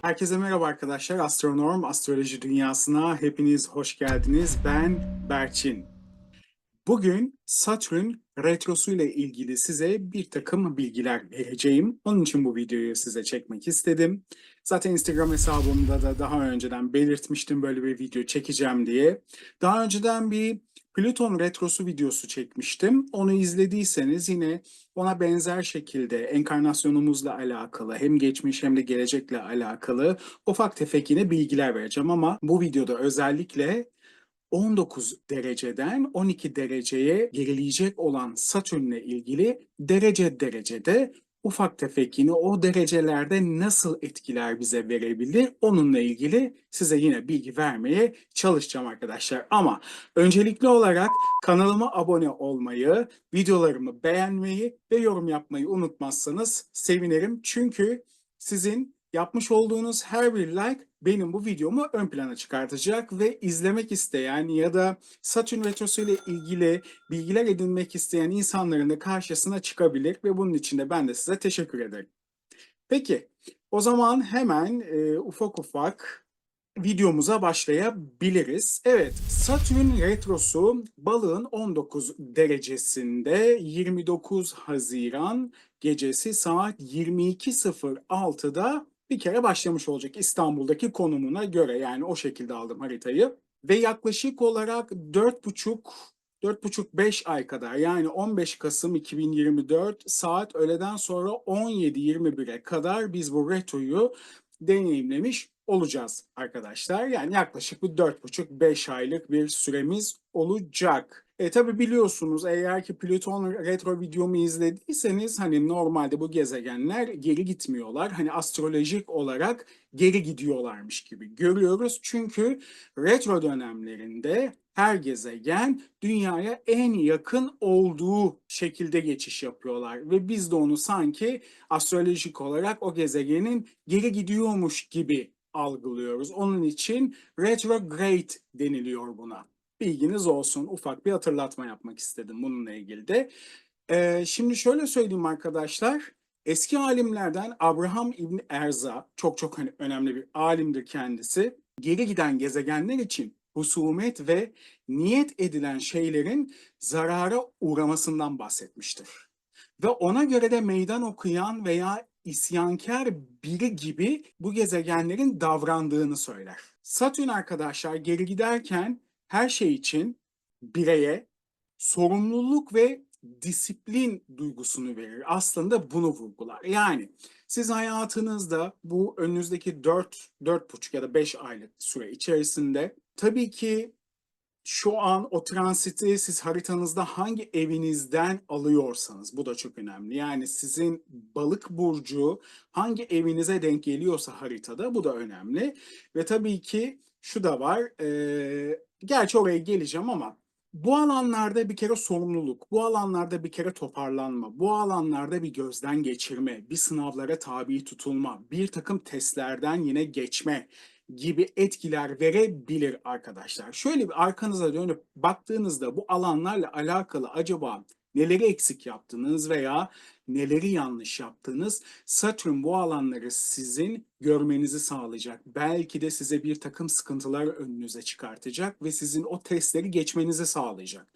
Herkese merhaba arkadaşlar. Astronorm Astroloji Dünyası'na hepiniz hoş geldiniz. Ben Berçin. Bugün Satürn retrosu ile ilgili size bir takım bilgiler vereceğim. Onun için bu videoyu size çekmek istedim. Zaten Instagram hesabımda da daha önceden belirtmiştim böyle bir video çekeceğim diye. Daha önceden bir Plüton retrosu videosu çekmiştim. Onu izlediyseniz yine ona benzer şekilde enkarnasyonumuzla alakalı hem geçmiş hem de gelecekle alakalı ufak tefek yine bilgiler vereceğim ama bu videoda özellikle 19 dereceden 12 dereceye gerileyecek olan Satürn'le ilgili derecede ufak tefek yine o derecelerde nasıl etkiler bize verebilir onunla ilgili size yine bilgi vermeye çalışacağım arkadaşlar. Ama öncelikli olarak kanalıma abone olmayı, videolarımı beğenmeyi ve yorum yapmayı unutmazsanız sevinirim. Çünkü sizin yapmış olduğunuz her bir like benim bu videomu ön plana çıkartacak ve izlemek isteyen ya da Satürn Retrosu ile ilgili bilgiler edinmek isteyen insanların da karşısına çıkabilir ve bunun için de ben de size teşekkür ederim. Peki, o zaman hemen ufak ufak videomuza başlayabiliriz. Evet, Satürn Retrosu Balığın 19 derecesinde 29 Haziran gecesi saat 22.06'da bir kere başlamış olacak İstanbul'daki konumuna göre. Yani o şekilde aldım haritayı. Ve yaklaşık olarak 4,5 ay kadar, yani 15 Kasım 2024 saat öğleden sonra 17.21'e kadar biz bu retroyu deneyimlemiş olacağız arkadaşlar. Yani yaklaşık bir 4,5-5 aylık bir süremiz olacak. Tabi biliyorsunuz, eğer ki Plüton retro videomu izlediyseniz hani normalde bu gezegenler geri gitmiyorlar. Hani astrolojik olarak geri gidiyorlarmış gibi görüyoruz. Çünkü retro dönemlerinde her gezegen dünyaya en yakın olduğu şekilde geçiş yapıyorlar ve biz de onu sanki astrolojik olarak o gezegenin geri gidiyormuş gibi algılıyoruz. Onun için retrograde deniliyor buna. Bilginiz olsun. Ufak bir hatırlatma yapmak istedim bununla ilgili de. Şimdi şöyle söyleyeyim arkadaşlar. Eski alimlerden Abraham İbni Erza, çok hani önemli bir alimdir kendisi. Geri giden gezegenler için husumet ve niyet edilen şeylerin zarara uğramasından bahsetmiştir. Ve ona göre de meydan okuyan veya isyankar biri gibi bu gezegenlerin davrandığını söyler. Satürn arkadaşlar geri giderken her şey için bireye sorumluluk ve disiplin duygusunu verir. Aslında bunu vurgular. Yani siz hayatınızda bu önünüzdeki 4,5 ya da 5 aylık süre içerisinde tabii ki şu an o transiti siz haritanızda hangi evinizden alıyorsanız, bu da çok önemli. Yani sizin balık burcu hangi evinize denk geliyorsa haritada, bu da önemli. Ve tabii ki şu da var, gerçi oraya geleceğim ama bu alanlarda bir kere sorumluluk, bu alanlarda bir kere toparlanma, bu alanlarda bir gözden geçirme, bir sınavlara tabi tutulma, bir takım testlerden yine geçme gibi etkiler verebilir arkadaşlar. Şöyle bir arkanıza dönüp baktığınızda bu alanlarla alakalı acaba neleri eksik yaptınız veya neleri yanlış yaptınız? Satürn bu alanları sizin görmenizi sağlayacak. Belki de size bir takım sıkıntılar önünüze çıkartacak ve sizin o testleri geçmenizi sağlayacak.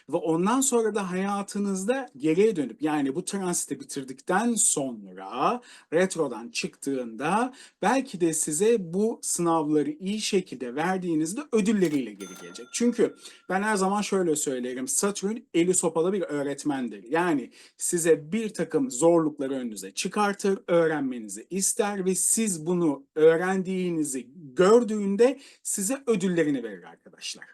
Ve ondan sonra da hayatınızda geriye dönüp, yani bu transiti bitirdikten sonra retrodan çıktığında belki de size bu sınavları iyi şekilde verdiğinizde ödülleriyle geri gelecek. Çünkü ben her zaman şöyle söylerim. Satürn eli sopalı bir öğretmendir. Yani size bir takım zorlukları önünüze çıkartır, öğrenmenizi ister ve siz bunu öğrendiğinizi gördüğünde size ödüllerini verir arkadaşlar.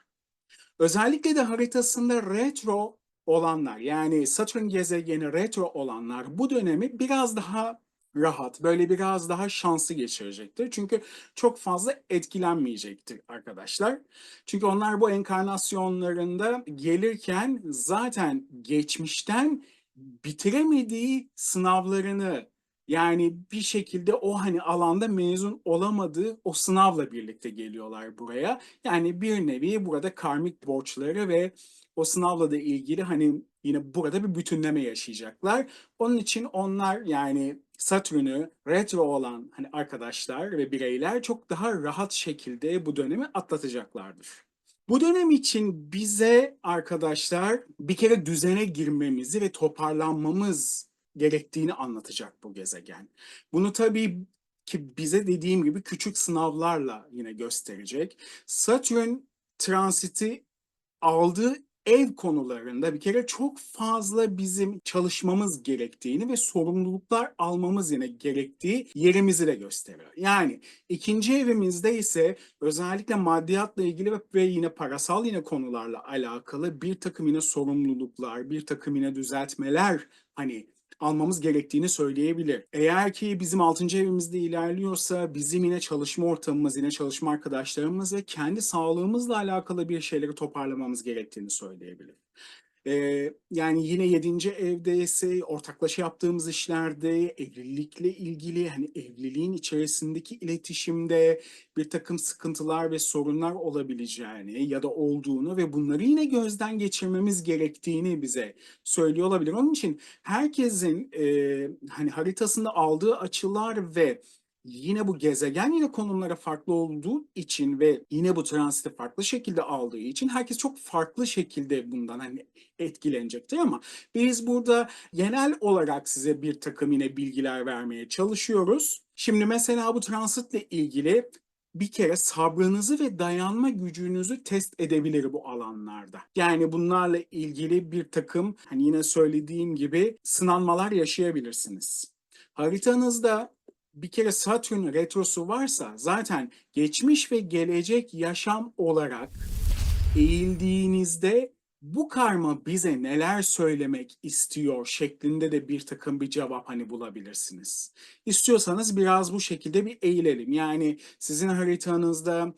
Özellikle de haritasında retro olanlar, yani Satürn gezegeni retro olanlar bu dönemi biraz daha rahat, böyle biraz daha şanslı geçirecektir. Çünkü çok fazla etkilenmeyecektir arkadaşlar. Çünkü onlar bu enkarnasyonlarında gelirken zaten geçmişten bitiremediği sınavlarını, yani bir şekilde o hani alanda mezun olamadığı o sınavla birlikte geliyorlar buraya. Yani bir nevi burada karmik borçları ve o sınavla da ilgili hani yine burada bir bütünleme yaşayacaklar. Onun için onlar yani Satürn'ü retro olan hani arkadaşlar ve bireyler çok daha rahat şekilde bu dönemi atlatacaklardır. Bu dönem için bize arkadaşlar bir kere düzene girmemizi ve toparlanmamız gerektiğini anlatacak bu gezegen. Bunu tabii ki bize dediğim gibi küçük sınavlarla yine gösterecek. Satürn transiti aldığı ev konularında bir kere çok fazla bizim çalışmamız gerektiğini ve sorumluluklar almamız yine gerektiği yerimizi de gösteriyor. Yani ikinci evimizde ise özellikle maddiyatla ilgili ve yine parasal yine konularla alakalı bir takım yine sorumluluklar, bir takım yine düzeltmeler hani almamız gerektiğini söyleyebilir. Eğer ki bizim 6. evimizde ilerliyorsa bizim yine çalışma ortamımız, yine çalışma arkadaşlarımız ve kendi sağlığımızla alakalı bir şeyleri toparlamamız gerektiğini söyleyebilir. Yani yine 7. evde ise ortaklaşa yaptığımız işlerde, evlilikle ilgili hani evliliğin içerisindeki iletişimde bir takım sıkıntılar ve sorunlar olabileceğini ya da olduğunu ve bunları yine gözden geçirmemiz gerektiğini bize söylüyor olabilir. Onun için herkesin hani haritasında aldığı açılar ve yine bu gezegen yine konumlara farklı olduğu için ve yine bu transiti farklı şekilde aldığı için herkes çok farklı şekilde bundan hani etkilenecektir ama biz burada genel olarak size bir takım yine bilgiler vermeye çalışıyoruz. Şimdi mesela bu transitle ilgili bir kere sabrınızı ve dayanma gücünüzü test edebilir bu alanlarda. Yani bunlarla ilgili bir takım hani yine söylediğim gibi sınanmalar yaşayabilirsiniz. Haritanızda bir kere Satürn retrosu varsa zaten geçmiş ve gelecek yaşam olarak eğildiğinizde bu karma bize neler söylemek istiyor şeklinde de bir takım bir cevap hani bulabilirsiniz. İstiyorsanız biraz bu şekilde bir eğilelim. Yani sizin haritanızda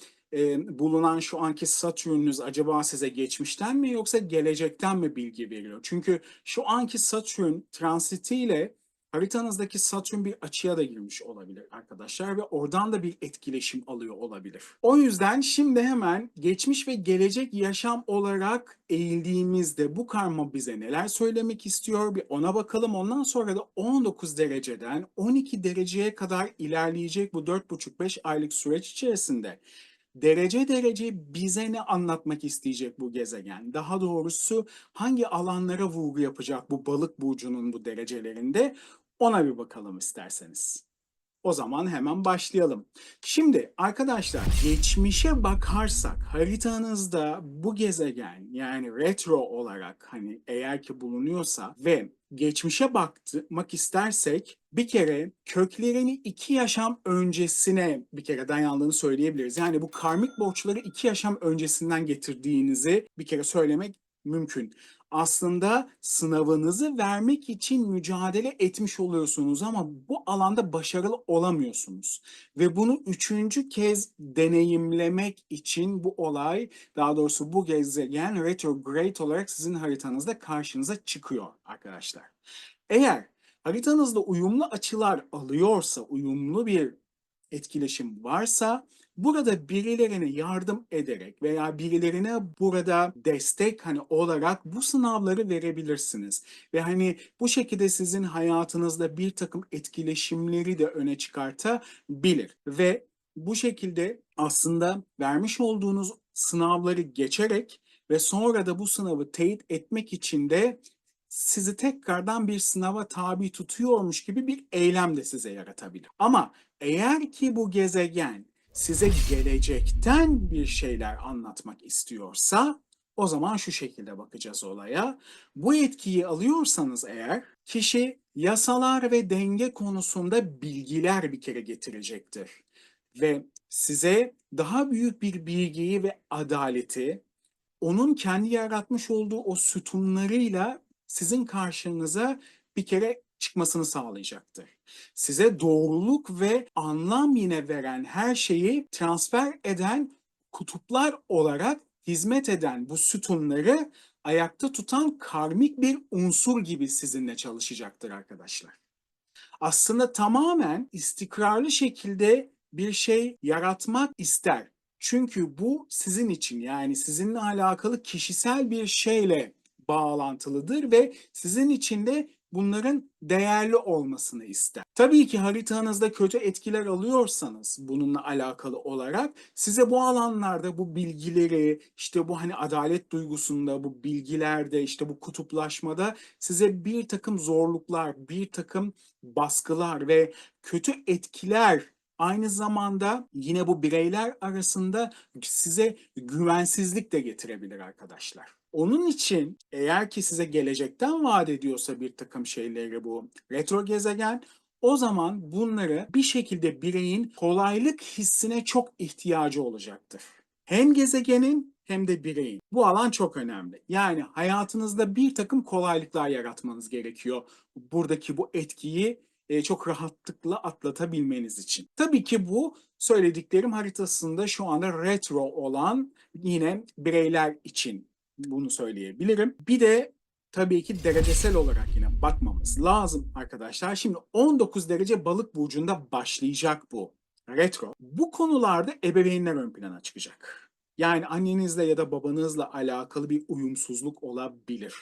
bulunan şu anki Satürn'ünüz acaba size geçmişten mi yoksa gelecekten mi bilgi veriyor? Çünkü şu anki Satürn transitiyle haritanızdaki Satürn bir açıya da girmiş olabilir arkadaşlar ve oradan da bir etkileşim alıyor olabilir. O yüzden şimdi hemen geçmiş ve gelecek yaşam olarak eğildiğimizde bu karma bize neler söylemek istiyor bir ona bakalım. Ondan sonra da 19 dereceden 12 dereceye kadar ilerleyecek bu 4,5-5 aylık süreç içerisinde derece derece bize ne anlatmak isteyecek bu gezegen? Daha doğrusu hangi alanlara vurgu yapacak bu balık burcunun bu derecelerinde? Ona bir bakalım isterseniz. O zaman hemen başlayalım. Şimdi arkadaşlar geçmişe bakarsak haritanızda bu gezegen yani retro olarak hani eğer ki bulunuyorsa ve geçmişe bakmak istersek bir kere köklerini 2 yaşam öncesine bir kere dayandığını söyleyebiliriz. Yani bu karmik borçları 2 yaşam öncesinden getirdiğinizi bir kere söylemek mümkün. Aslında sınavınızı vermek için mücadele etmiş oluyorsunuz ama bu alanda başarılı olamıyorsunuz. Ve bunu 3. kez deneyimlemek için bu olay, daha doğrusu bu gezegen retrograde olarak sizin haritanızda karşınıza çıkıyor arkadaşlar. Eğer haritanızda uyumlu açılar alıyorsa, uyumlu bir etkileşim varsa burada birilerine yardım ederek veya birilerine burada destek hani olarak bu sınavları verebilirsiniz. Ve hani bu şekilde sizin hayatınızda bir takım etkileşimleri de öne çıkartabilir. Ve bu şekilde aslında vermiş olduğunuz sınavları geçerek ve sonra da bu sınavı teyit etmek için de sizi tekrardan bir sınava tabi tutuyormuş gibi bir eylem de size yaratabilir. Ama eğer ki bu gezegen size gelecekten bir şeyler anlatmak istiyorsa o zaman şu şekilde bakacağız olaya. Bu etkiyi alıyorsanız eğer kişi yasalar ve denge konusunda bilgiler bir kere getirecektir. Ve size daha büyük bir bilgiyi ve adaleti onun kendi yaratmış olduğu o sütunlarıyla sizin karşınıza bir kere çıkmasını sağlayacaktır. Size doğruluk ve anlam yine veren her şeyi transfer eden kutuplar olarak hizmet eden bu sütunları ayakta tutan karmik bir unsur gibi sizinle çalışacaktır arkadaşlar. Aslında tamamen istikrarlı şekilde bir şey yaratmak ister. Çünkü bu sizin için yani sizinle alakalı kişisel bir şeyle bağlantılıdır ve sizin için de bunların değerli olmasını ister. Tabii ki haritanızda kötü etkiler alıyorsanız bununla alakalı olarak size bu alanlarda bu bilgileri, işte bu hani adalet duygusunda, bu bilgilerde, işte bu kutuplaşmada size bir takım zorluklar, bir takım baskılar ve kötü etkiler, aynı zamanda yine bu bireyler arasında size güvensizlik de getirebilir arkadaşlar. Onun için eğer ki size gelecekten vaat ediyorsa bir takım şeyleri bu retro gezegen, o zaman bunları bir şekilde bireyin kolaylık hissine çok ihtiyacı olacaktır. Hem gezegenin hem de bireyin. Bu alan çok önemli. Yani hayatınızda bir takım kolaylıklar yaratmanız gerekiyor. Buradaki bu etkiyi çok rahatlıkla atlatabilmeniz için. Tabii ki bu söylediklerim haritasında şu anda retro olan yine bireyler için bunu söyleyebilirim. Bir de tabii ki derecesel olarak yine bakmamız lazım arkadaşlar. Şimdi 19 derece balık burcunda başlayacak bu retro. Bu konularda ebeveynler ön plana çıkacak. Yani annenizle ya da babanızla alakalı bir uyumsuzluk olabilir.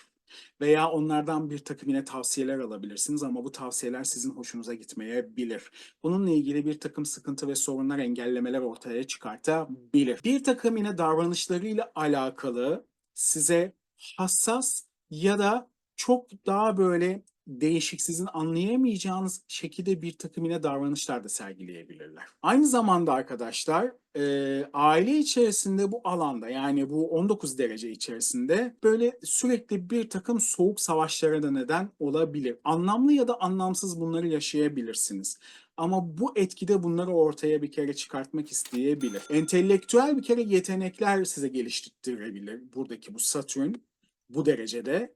Veya onlardan bir takım yine tavsiyeler alabilirsiniz ama bu tavsiyeler sizin hoşunuza gitmeyebilir. Bununla ilgili bir takım sıkıntı ve sorunlar, engellemeler ortaya çıkartabilir. Bir takım yine davranışlarıyla alakalı size hassas ya da çok daha böyle değişik, sizin anlayamayacağınız şekilde bir takım yine davranışlar da sergileyebilirler. Aynı zamanda arkadaşlar aile içerisinde bu alanda, yani bu 19 derece içerisinde böyle sürekli bir takım soğuk savaşlara da neden olabilir. Anlamlı ya da anlamsız bunları yaşayabilirsiniz. Ama bu etkide bunları ortaya bir kere çıkartmak isteyebilir. Entelektüel bir kere yetenekler size geliştirebilir buradaki bu Satürn bu derecede.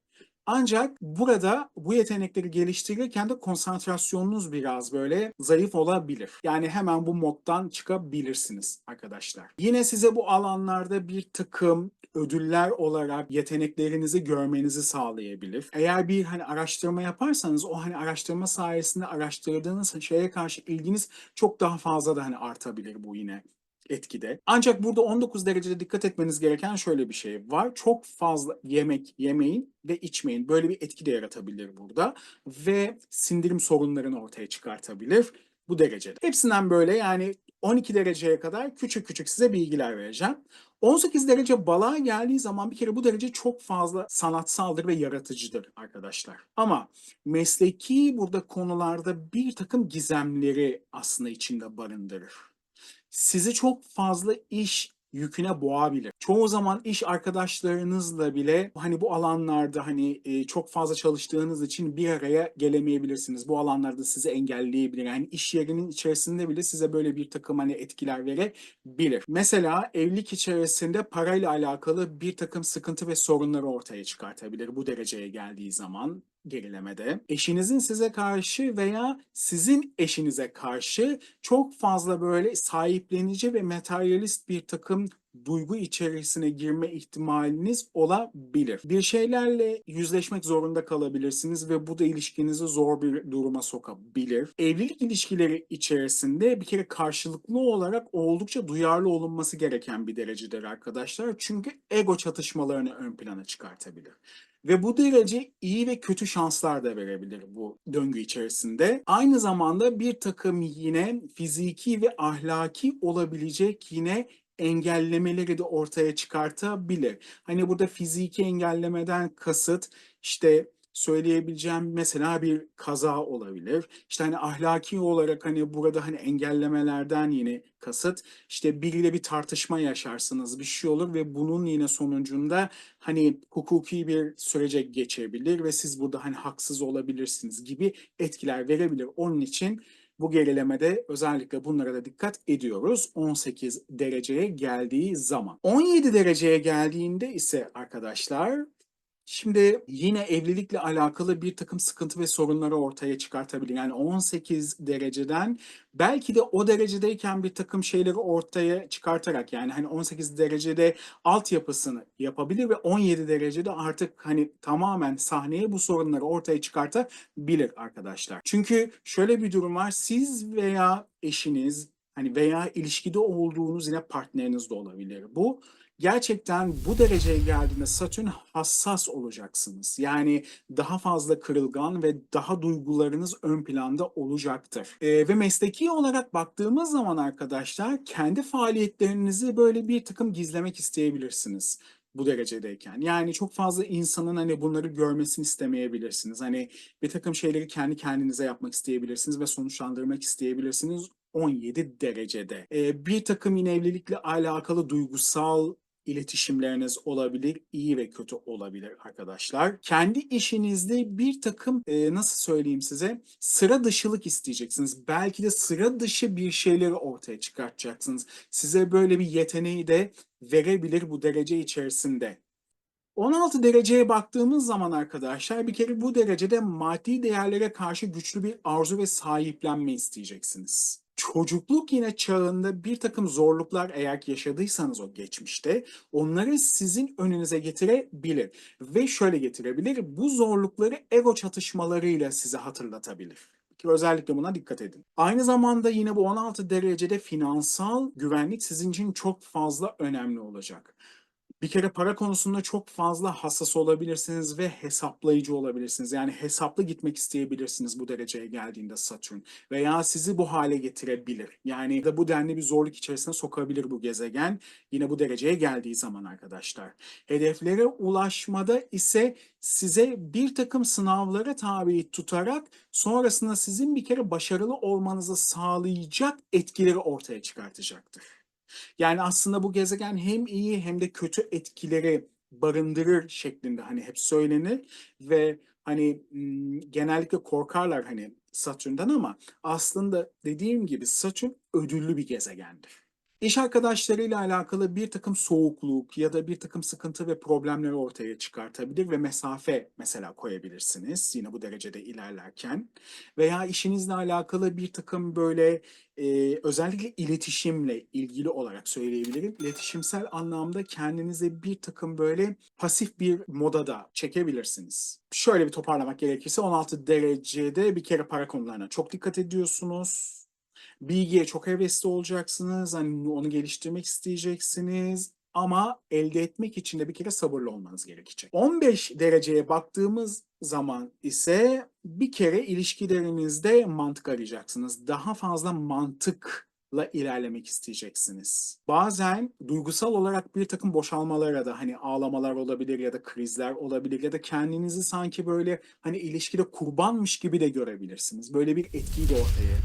Ancak burada bu yetenekleri geliştirirken de konsantrasyonunuz biraz böyle zayıf olabilir. Yani hemen bu moddan çıkabilirsiniz arkadaşlar. Yine size bu alanlarda bir takım ödüller olarak yeteneklerinizi görmenizi sağlayabilir. Eğer bir hani araştırma yaparsanız o hani araştırma sayesinde araştırdığınız şeye karşı ilginiz çok daha fazla da hani artabilir bu yine etkide. Ancak burada 19 derecede dikkat etmeniz gereken şöyle bir şey var. Çok fazla yemek yemeyin ve içmeyin. Böyle bir etki de yaratabilir burada ve sindirim sorunlarını ortaya çıkartabilir bu derecede. Hepsinden böyle yani 12 dereceye kadar küçük küçük size bilgiler vereceğim. 18 derece balığa geldiği zaman bir kere bu derece çok fazla sanatsaldır ve yaratıcıdır arkadaşlar. Ama mesleki burada konularda bir takım gizemleri aslında içinde barındırır. Sizi çok fazla iş yüküne boğabilir. Çoğu zaman iş arkadaşlarınızla bile hani bu alanlarda hani çok fazla çalıştığınız için bir araya gelemeyebilirsiniz. Bu alanlarda sizi engelleyebilir. Yani iş yerinin içerisinde bile size böyle bir takım hani etkiler verebilir. Mesela evlilik içerisinde parayla alakalı bir takım sıkıntı ve sorunları ortaya çıkartabilir bu dereceye geldiği zaman gerilemede. Eşinizin size karşı veya sizin eşinize karşı çok fazla böyle sahiplenici ve materyalist bir takım duygu içerisine girme ihtimaliniz olabilir. Bir şeylerle yüzleşmek zorunda kalabilirsiniz ve bu da ilişkinizi zor bir duruma sokabilir. Evlilik ilişkileri içerisinde bir kere karşılıklı olarak oldukça duyarlı olunması gereken bir derecedir arkadaşlar. Çünkü ego çatışmalarını ön plana çıkartabilir. Ve bu derece iyi ve kötü şanslar da verebilir bu döngü içerisinde. Aynı zamanda bir takım yine fiziki ve ahlaki olabilecek yine engellemeleri de ortaya çıkartabilir. Hani burada fiziki engellemeden kasıt işte söyleyebileceğim mesela bir kaza olabilir. İşte hani ahlaki olarak hani burada hani engellemelerden yine kasıt işte biriyle bir tartışma yaşarsınız, bir şey olur ve bunun yine sonucunda hani hukuki bir sürece geçebilir ve siz burada hani haksız olabilirsiniz gibi etkiler verebilir. Onun için bu gerilemede özellikle bunlara da dikkat ediyoruz 18 dereceye geldiği zaman. 17 dereceye geldiğinde ise arkadaşlar şimdi yine evlilikle alakalı bir takım sıkıntı ve sorunları ortaya çıkartabilir. Yani 18 dereceden belki de o derecedeyken bir takım şeyleri ortaya çıkartarak yani hani 18 derecede altyapısını yapabilir ve 17 derecede artık hani tamamen sahneye bu sorunları ortaya çıkartabilir arkadaşlar. Çünkü şöyle bir durum var. Siz veya eşiniz hani veya ilişkide olduğunuz yine partneriniz de olabilir bu. gerçekten bu dereceye geldiğinde Satürn hassas olacaksınız. Yani daha fazla kırılgan ve daha duygularınız ön planda olacaktır. Ve mesleki olarak baktığımız zaman arkadaşlar kendi faaliyetlerinizi böyle bir takım gizlemek isteyebilirsiniz bu derecedeyken. Yani çok fazla insanın hani bunları görmesini istemeyebilirsiniz. Hani bir takım şeyleri kendi kendinize yapmak isteyebilirsiniz ve sonuçlandırmak isteyebilirsiniz 17 derecede. Bir takım yine evlilikle alakalı duygusal iletişimleriniz olabilir, iyi ve kötü olabilir arkadaşlar. Kendi işinizde bir takım nasıl söyleyeyim size sıra dışılık isteyeceksiniz. Belki de sıra dışı bir şeyleri ortaya çıkartacaksınız. Size böyle bir yeteneği de verebilir bu derece içerisinde. 16 dereceye baktığımız zaman arkadaşlar bir kere bu derecede maddi değerlere karşı güçlü bir arzu ve sahiplenme isteyeceksiniz. Çocukluk yine çağında bir takım zorluklar eğer ki yaşadıysanız o geçmişte onları sizin önünüze getirebilir. Ve şöyle getirebilir, bu zorlukları ego çatışmalarıyla size hatırlatabilir. Özellikle buna dikkat edin. Aynı zamanda yine bu 16 derecede finansal güvenlik sizin için çok fazla önemli olacak. Bir kere para konusunda çok fazla hassas olabilirsiniz ve hesaplayıcı olabilirsiniz. Yani hesaplı gitmek isteyebilirsiniz bu dereceye geldiğinde Satürn. Veya sizi bu hale getirebilir. Yani da bu denli bir zorluk içerisine sokabilir bu gezegen. Yine bu dereceye geldiği zaman arkadaşlar. Hedeflere ulaşmada ise size bir takım sınavlara tabi tutarak sonrasında sizin bir kere başarılı olmanızı sağlayacak etkileri ortaya çıkartacaktır. Yani aslında bu gezegen hem iyi hem de kötü etkileri barındırır şeklinde hani hep söylenir ve hani genellikle korkarlar hani Satürn'den ama aslında dediğim gibi Satürn ödüllü bir gezegendir. İş arkadaşlarıyla alakalı bir takım soğukluk ya da bir takım sıkıntı ve problemleri ortaya çıkartabilir ve mesafe mesela koyabilirsiniz yine bu derecede ilerlerken. Veya işinizle alakalı bir takım böyle özellikle iletişimle ilgili olarak söyleyebilirim. İletişimsel anlamda kendinize bir takım böyle pasif bir moda da çekebilirsiniz. Şöyle bir toparlamak gerekirse 16 derecede bir kere para konularına çok dikkat ediyorsunuz. Bilgiye çok hevesli olacaksınız. Hani onu geliştirmek isteyeceksiniz. Ama elde etmek için de bir kere sabırlı olmanız gerekecek. 15 dereceye baktığımız zaman ise bir kere ilişkilerinizde mantık arayacaksınız. Daha fazla mantıkla ilerlemek isteyeceksiniz. Bazen duygusal olarak bir takım boşalmalara da hani ağlamalar olabilir ya da krizler olabilir ya da kendinizi sanki böyle hani ilişkide kurbanmış gibi de görebilirsiniz. Böyle bir etkiyi de ortaya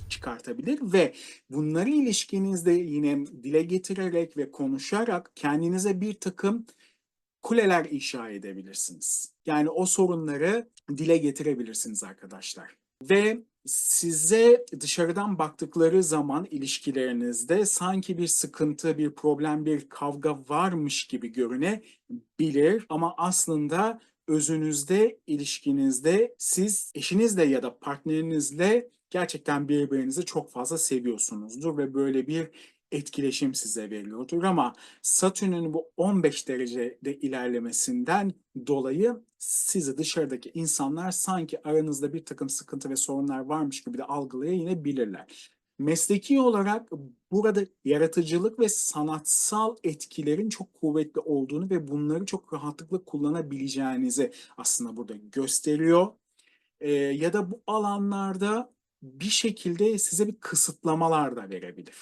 çıkartabilir ve bunları ilişkinizde yine dile getirerek ve konuşarak kendinize bir takım kuleler inşa edebilirsiniz. Yani o sorunları dile getirebilirsiniz arkadaşlar. Ve size dışarıdan baktıkları zaman ilişkilerinizde sanki bir sıkıntı, bir problem, bir kavga varmış gibi görünebilir ama aslında özünüzde, ilişkinizde siz eşinizle ya da partnerinizle gerçekten birbirinizi çok fazla seviyorsunuzdur ve böyle bir etkileşim size veriyordur ama Satürn'ün bu 15 derecede ilerlemesinden dolayı sizi dışarıdaki insanlar sanki aranızda bir takım sıkıntı ve sorunlar varmış gibi de algılayabilirler. Mesleki olarak burada yaratıcılık ve sanatsal etkilerin çok kuvvetli olduğunu ve bunları çok rahatlıkla kullanabileceğinizi aslında burada gösteriyor. Ya da bu alanlarda bir şekilde size bir kısıtlamalar da verebilir.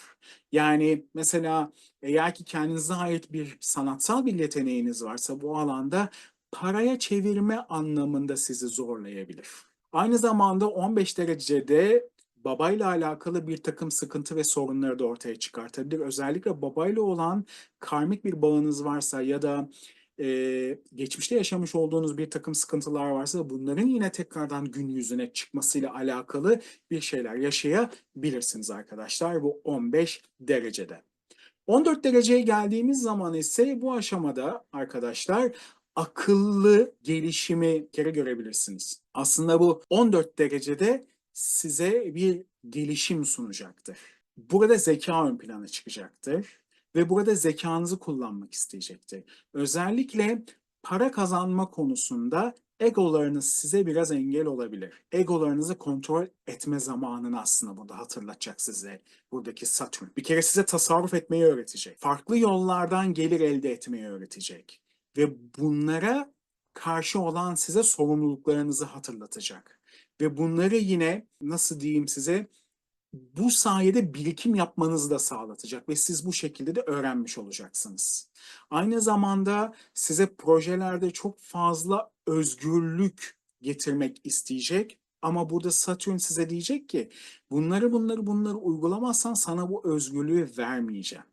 Yani mesela eğer ki kendinize ait bir sanatsal bir yeteneğiniz varsa bu alanda paraya çevirme anlamında sizi zorlayabilir. Aynı zamanda 15 derecede babayla alakalı bir takım sıkıntı ve sorunları da ortaya çıkartabilir. Özellikle babayla olan karmik bir bağınız varsa ya da geçmişte yaşamış olduğunuz bir takım sıkıntılar varsa bunların yine tekrardan gün yüzüne çıkmasıyla alakalı bir şeyler yaşayabilirsiniz arkadaşlar bu 15 derecede. 14 dereceye geldiğimiz zaman ise bu aşamada arkadaşlar akıllı gelişimi kere görebilirsiniz. Aslında bu 14 derecede size bir gelişim sunacaktır. Burada zeka ön plana çıkacaktır ve burada zekanızı kullanmak isteyecektir. Özellikle para kazanma konusunda Egolarınız size biraz engel olabilir. Egolarınızı kontrol etme zamanını aslında burada hatırlatacak size buradaki Satürn. Bir kere size tasarruf etmeyi öğretecek. Farklı yollardan gelir elde etmeyi öğretecek. Ve bunlara karşı olan size sorumluluklarınızı hatırlatacak. Ve bunları yine nasıl diyeyim size, bu sayede birikim yapmanızı da sağlatacak ve siz bu şekilde de öğrenmiş olacaksınız. Aynı zamanda size projelerde çok fazla özgürlük getirmek isteyecek ama burada Satürn size diyecek ki bunları uygulamazsan sana bu özgürlüğü vermeyeceğim.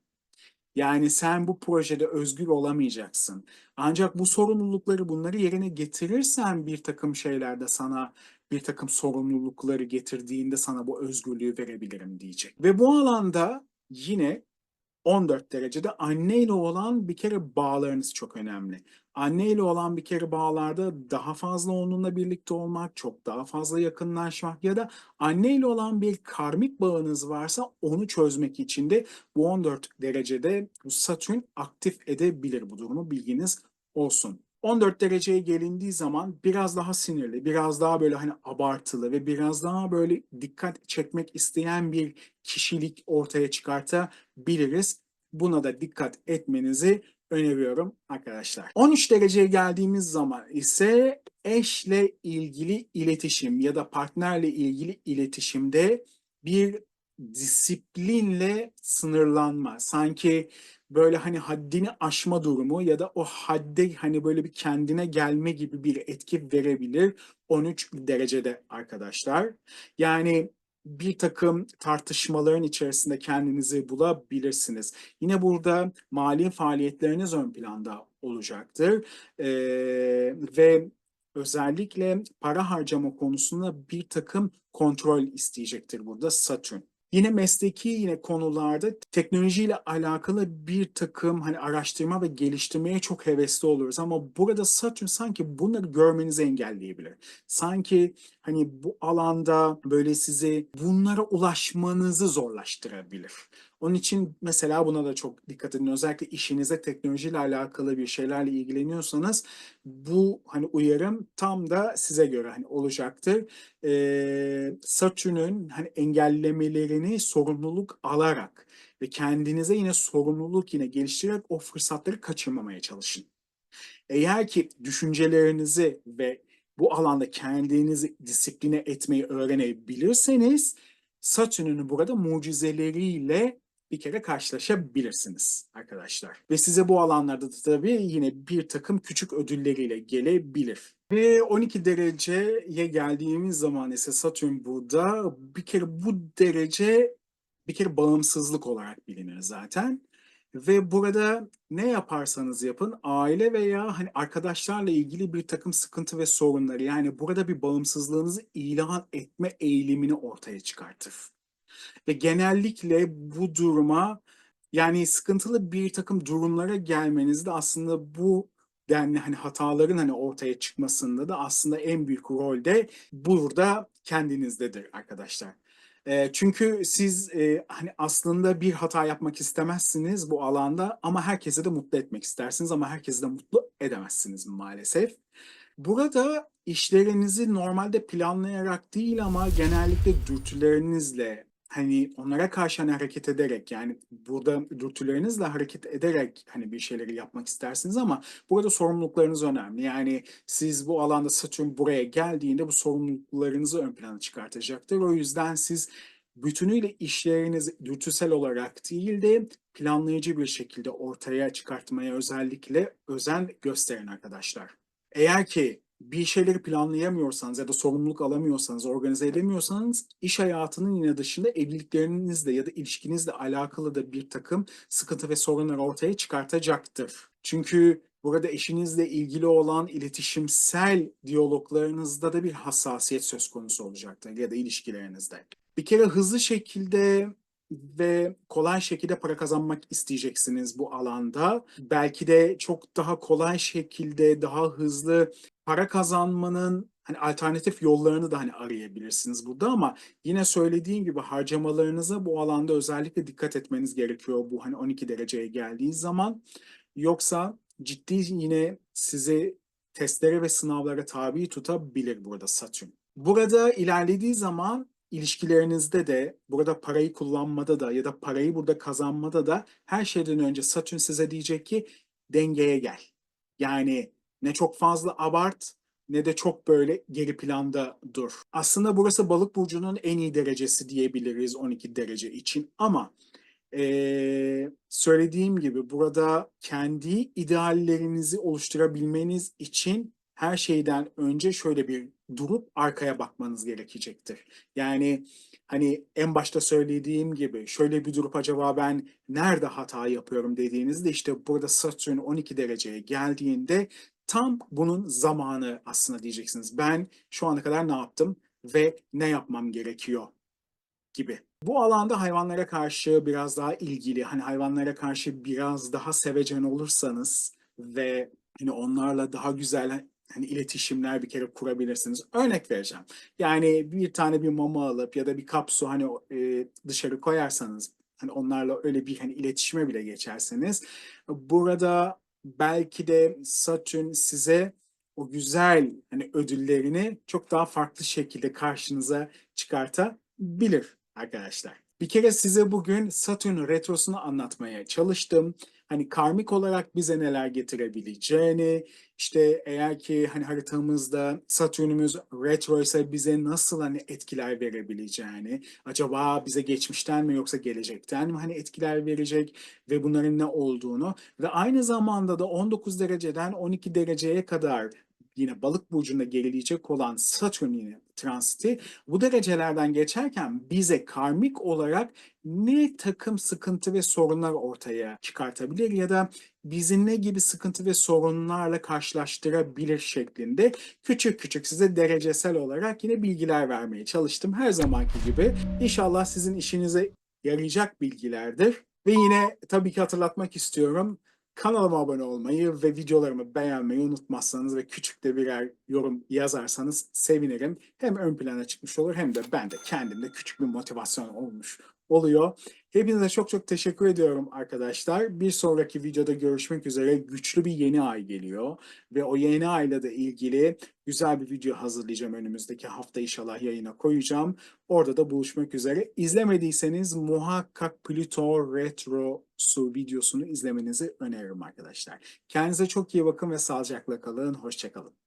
Yani sen bu projede özgür olamayacaksın. Ancak bu sorumlulukları, bunları yerine getirirsen bir takım şeylerde sana bir takım sorumlulukları getirdiğinde sana bu özgürlüğü verebilirim diyecek. Ve bu alanda yine 14 derecede anneyle olan bir kere bağlarınız çok önemli. Anneyle olan bir kere bağlarda daha fazla onunla birlikte olmak, çok daha fazla yakınlaşmak ya da anneyle olan bir karmik bağınız varsa onu çözmek için de bu 14 derecede bu Satürn aktif edebilir bu durumu, bilginiz olsun. 14 dereceye gelindiği zaman biraz daha sinirli, biraz daha böyle hani abartılı ve biraz daha böyle dikkat çekmek isteyen bir kişilik ortaya çıkartabiliriz. Buna da dikkat etmenizi öneriyorum arkadaşlar. 13 dereceye geldiğimiz zaman ise eşle ilgili iletişim ya da partnerle ilgili iletişimde bir disiplinle sınırlanma. Sanki böyle hani haddini aşma durumu ya da o hadde hani böyle bir kendine gelme gibi bir etki verebilir 13 derecede arkadaşlar. Yani bir takım tartışmaların içerisinde kendinizi bulabilirsiniz. Yine burada mali faaliyetleriniz ön planda olacaktır. Ve özellikle para harcama konusunda bir takım kontrol isteyecektir burada Satürn. Yine mesleki yine konularda teknolojiyle alakalı bir takım hani araştırma ve geliştirmeye çok hevesli oluruz ama burada Satürn sanki bunları görmenizi engelleyebilir. Sanki hani bu alanda böyle sizi bunlara ulaşmanızı zorlaştırabilir. Onun için mesela buna da çok dikkat edin. Özellikle işinize teknolojiyle alakalı bir şeylerle ilgileniyorsanız bu hani uyarım tam da size göre hani olacaktır. Satürn'ün hani engellemelerini sorumluluk alarak ve kendinize yine sorumluluk yine geliştirerek o fırsatları kaçırmamaya çalışın. Eğer ki düşüncelerinizi ve bu alanda kendinizi disipline etmeyi öğrenebilirseniz Satürn'ün burada mucizeleriyle bir kere karşılaşabilirsiniz arkadaşlar. Ve size bu alanlarda da tabii yine bir takım küçük ödülleriyle gelebilir. Ve 12 dereceye geldiğimiz zaman ise Satürn burada bir kere bu derece bir kere bağımsızlık olarak bilinir zaten. Ve burada ne yaparsanız yapın aile veya hani arkadaşlarla ilgili bir takım sıkıntı ve sorunları yani burada bir bağımsızlığınızı ilan etme eğilimini ortaya çıkartır. Ve genellikle bu duruma yani sıkıntılı bir takım durumlara gelmenizde aslında bu denli hani hataların hani ortaya çıkmasında da aslında en büyük rol de burada kendinizdedir arkadaşlar. Çünkü siz hani aslında bir hata yapmak istemezsiniz bu alanda ama herkese de mutlu etmek istersiniz ama herkese de mutlu edemezsiniz maalesef. Burada işlerinizi normalde planlayarak değil ama genellikle dürtülerinizle hani onlara karşı hani hareket ederek yani burada dürtülerinizle hareket ederek hani bir şeyleri yapmak istersiniz ama burada sorumluluklarınız önemli. Yani siz bu alanda Satürn buraya geldiğinde bu sorumluluklarınızı ön plana çıkartacaktır. O yüzden siz bütünüyle işlerinizi dürtüsel olarak değil de planlayıcı bir şekilde ortaya çıkartmaya özellikle özen gösterin arkadaşlar. Eğer ki bir şeyleri planlayamıyorsanız ya da sorumluluk alamıyorsanız, organize edemiyorsanız iş hayatının yine dışında evliliklerinizle ya da ilişkinizle alakalı da bir takım sıkıntı ve sorunlar ortaya çıkartacaktır. Çünkü burada eşinizle ilgili olan iletişimsel diyaloglarınızda da bir hassasiyet söz konusu olacaktır ya da ilişkilerinizde. Bir kere hızlı şekilde ve kolay şekilde para kazanmak isteyeceksiniz bu alanda. Belki de çok daha kolay şekilde, daha hızlı para kazanmanın hani alternatif yollarını da hani arayabilirsiniz burada ama yine söylediğim gibi harcamalarınıza bu alanda özellikle dikkat etmeniz gerekiyor bu hani 12 dereceye geldiği zaman. Yoksa ciddi yine size testlere ve sınavlara tabi tutabilir burada Satürn. Burada ilerlediği zaman ilişkilerinizde de, burada parayı kullanmada da ya da parayı burada kazanmada da her şeyden önce Satürn size diyecek ki dengeye gel. Yani ne çok fazla abart ne de çok böyle geri planda dur. Aslında burası Balık burcunun en iyi derecesi diyebiliriz 12 derece için ama söylediğim gibi burada kendi ideallerinizi oluşturabilmeniz için her şeyden önce şöyle bir durup arkaya bakmanız gerekecektir. Yani hani en başta söylediğim gibi şöyle bir durup acaba ben nerede hata yapıyorum dediğinizde işte burada Satürn 12 dereceye geldiğinde tam bunun zamanı aslında diyeceksiniz. Ben şu ana kadar ne yaptım ve ne yapmam gerekiyor gibi. Bu alanda hayvanlara karşı biraz daha ilgili, hani hayvanlara karşı biraz daha sevecen olursanız ve hani onlarla daha güzel hani iletişimler bir kere kurabilirsiniz. Örnek vereceğim. Yani bir tane bir mama alıp ya da bir kap su hani dışarı koyarsanız hani onlarla öyle bir hani iletişime bile geçerseniz burada belki de Satürn size o güzel hani ödüllerini çok daha farklı şekilde karşınıza çıkartabilir arkadaşlar. Bir kere size bugün Satürn retrosunu anlatmaya çalıştım. Hani karmik olarak bize neler getirebileceğini, işte eğer ki hani haritamızda Satürn'ümüz retro ise bize nasıl hani etkiler verebileceğini, acaba bize geçmişten mi yoksa gelecekten mi hani etkiler verecek ve bunların ne olduğunu ve aynı zamanda da 19 dereceden 12 dereceye kadar yine Balık burcunda gerileyecek olan Satürn yine transiti bu derecelerden geçerken bize karmik olarak ne takım sıkıntı ve sorunlar ortaya çıkartabilir ya da bizi ne gibi sıkıntı ve sorunlarla karşılaştırabilir şeklinde küçük küçük size derecesel olarak yine bilgiler vermeye çalıştım. Her zamanki gibi inşallah sizin işinize yarayacak bilgilerdir. Ve yine tabii ki hatırlatmak istiyorum. Kanalıma abone olmayı ve videolarımı beğenmeyi unutmazsanız ve küçük de birer yorum yazarsanız sevinirim. Hem ön plana çıkmış olur hem de ben de kendimde küçük bir motivasyon olmuş oluyor. Hepinize çok çok teşekkür ediyorum arkadaşlar. Bir sonraki videoda görüşmek üzere. Güçlü bir yeni ay geliyor ve o yeni ayla da ilgili güzel bir video hazırlayacağım önümüzdeki hafta inşallah yayına koyacağım. Orada da buluşmak üzere. İzlemediyseniz muhakkak Plüto Retrosu videosunu izlemenizi öneririm arkadaşlar. Kendinize çok iyi bakın ve sağlıcakla kalın. Hoşça kalın.